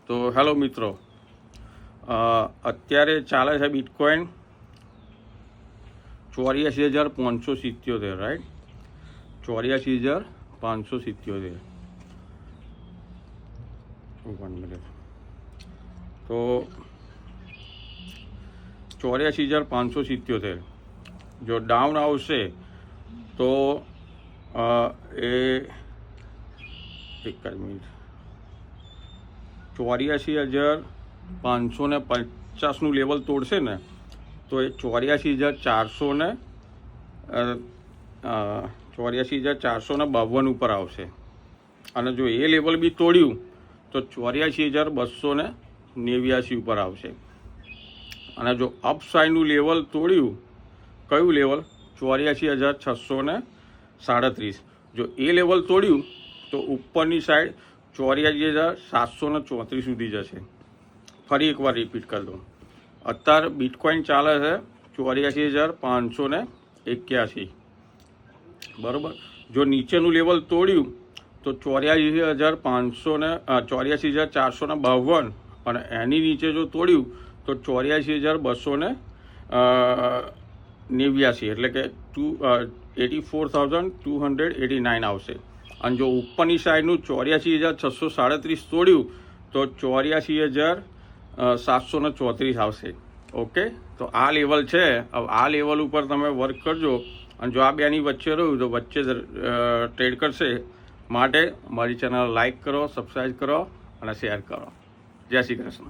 તો હેલો મિત્રો, અત્યારે ચાલે છે બિટકોઇન 84,577, રાઈટ? 84,577. 1 મિનિટ. તો 84,577 જો ડાઉન આવશે તો એ એક જ મિનિટ 84,550નું લેવલ તોડશે ને તો એ 84,452 ઉપર આવશે. અને જો એ લેવલ બી તોડ્યું તો 84,289 ઉપર આવશે. અને જો અપસાઇડનું લેવલ તોડ્યું, કયું લેવલ? 84,637. જો એ લેવલ તોડ્યું તો ઉપરની સાઈડ 84,734 સુધી જશે. ફરી એકવાર રિપીટ કરી દઉં, અત્યારે બિટકોઇન ચાલે છે 84,581, બરાબર. જો નીચેનું લેવલ તોડ્યું તો 84,452 અને એની નીચે જો તોડ્યું તો 84,289, એટલે કે 84,289 આવશે. અને જો ઉપરની સાઈડનું 84,637 તોડ્યું તો 84,734 આવશે. ઓકે, તો આ લેવલ છે. હવે આ લેવલ ઉપર તમે વર્ક કરજો, અને જો આ બેની વચ્ચે રહ્યું તો વચ્ચે ટ્રેડ કરશે. માટે મારી ચેનલ લાઈક કરો, સબસ્ક્રાઈબ કરો અને શેર કરો. જય શ્રી કૃષ્ણ.